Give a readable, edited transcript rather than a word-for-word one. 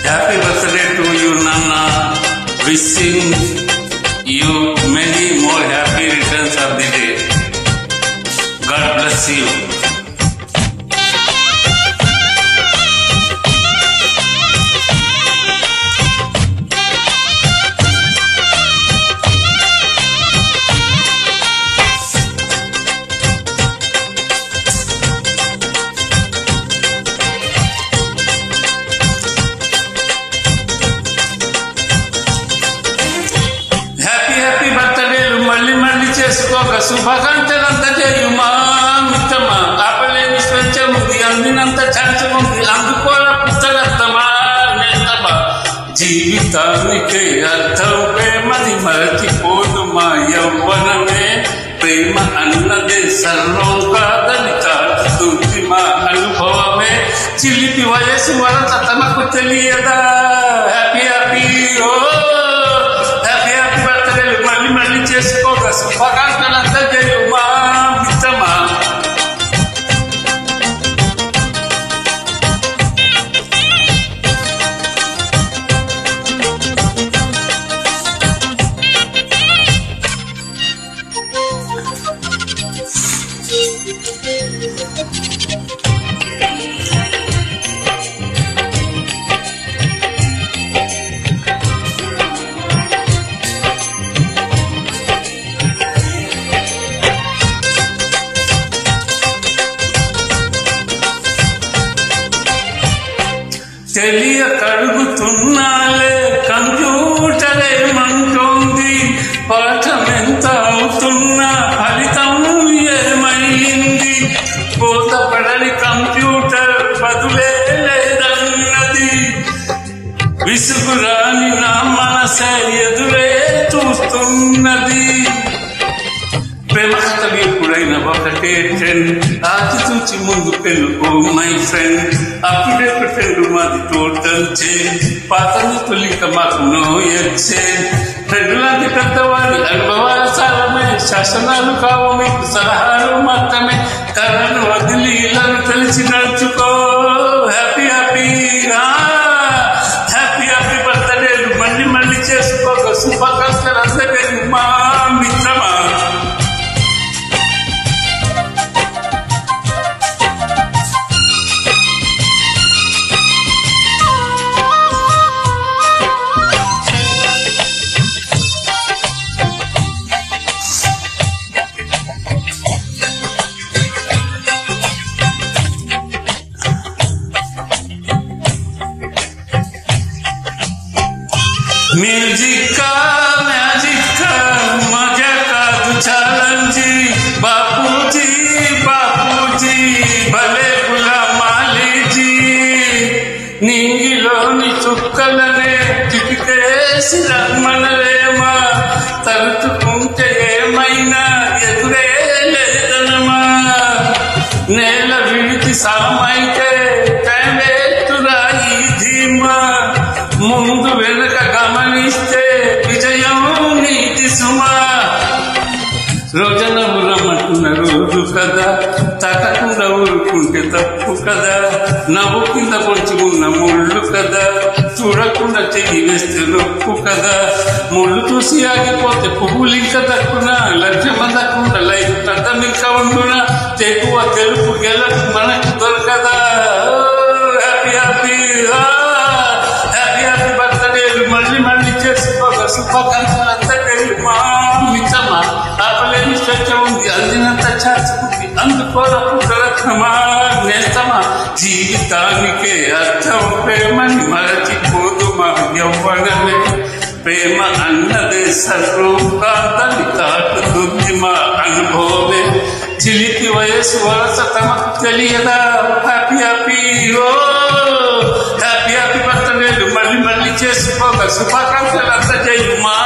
Happy birthday to you, Nana. Wishing you many more happy returns of the day. God bless you. చేసుకోక శుభాకాంక్షలంత చేయుమా మిత్రమా. ఆపలేని స్వేచ్ఛ ఉంది, అందినంత chance ఉంది, అందుకోల పుస్తకత్తమా నేస్తమా. జీవితానికి అర్థం ప్రేమని మరచిపోదుమా యవ్వనమే. ప్రేమ అన్నదే సర్వం కాదని కాదుతుంది మా అనుభవమే. చిలిపి వయసు వరత తనకు తెలియదా. హ్యాపీ హ్యాపీ ఓ హ్యాపీ హ్యాపీ బర్త్డే మళ్ళీ మళ్ళీ చేసుకోక శుభాకాంక్షలంతా చేయుమా మిత్రమా. తెలియకడుగుతున్నాలే కంప్యూటర్ ఏమంటోంది. పాఠం ఎంత అవుతున్నా ఫలితం ఏమైంది. బోధపడని కంప్యూటర్ బదులే లేదన్నది. విసుగురాని నా మనసే ఎదురే చూస్తున్నది. ప్రేమ కథలు ఎప్పుడైనా ఒకటే ట్రెండ్. ఆచితూచి ముందు పెళ్ళు ఓ మై ఫ్రెండ్. అప్పుడేపు ట్రెండ్ మాది టోటల్ చేంజ్. పాత తొలిక మాకు నో ఎక్స్చేంజ్. ట్రెండ్ లాంటి పెద్దవాడి అనుభవాల సారమే. శాసనాలు కావు మీకు సలహాలు మాత్రమే. కళను వదిలి ఇళ్ళను తెలిసి నడుచుకో. హ్యాపీ హ్యాపీ హ్యాపీ హ్యాపీ బర్త్డేలు మళ్ళీ మళ్ళీ చేసుకోక శుభాకాంక్షలు అందరికీ మా మిత్రమా. మ్యూజిక్ మ్యాజిక్ మజా కాదు ఛాలెంజీ. బాపూజీ బాపూజీ భలే గులామాలీజీ. నీలోని చుక్కలనే చిటికేసి రమ్మనలేమా. తలుచుకుంటే ఏమైనా ఎదురే లేదనమా. నేల విడిచి సామైతే కవేతురాయి ధీమా. ముందు వెనుక గమనిస్తే విజయం నీతి సుమా. రోజన రమ్మంటున్న రోజు కదా. తటకుండా ఊరుకుంటే తప్పు కదా. నవ్వు కింద పొంచి ఉన్న ముళ్ళు కదా. చూడకుండా చెయ్యి వేస్తే నొప్పు కదా. ముళ్ళు చూసి ఆగిపోతే పువ్వులు ఇంకా తక్కువ. లక్ష్యం అందకుండా లైఫ్ అర్థం ఇంకా ఉండునా. తెగువ తెలుపు గెలుపు మనకు దొరకదా. హ్యాపీ హ్యాపీ హ్యాపీ హ్యాపీ బర్త్డేలు మళ్ళీ మళ్ళీ చేసుకోక శుభాకాంక్షలంతా మా మిత్రమా. ఆపలేని స్వేచ్ఛ ఉంది, అందినంత చాచుకుంది, అందుకోరమా నేస్తమా. జీవితానికే అర్థం ప్రేమని మరచిపోదుమా యవ్వనమే. ప్రేమ అన్నదే సర్వం కాదని తాకుతుంది మా అనుభవమే. చిలిపి వయసు వరస తమకు తెలియదా. హ్యాపీ హ్యాపీ ఓ హ్యాపీ హ్యాపీ బర్త్డేలు మళ్ళీ మళ్ళీ చేసుకోక శుభాకాంక్షలు అంతా చేయుమా.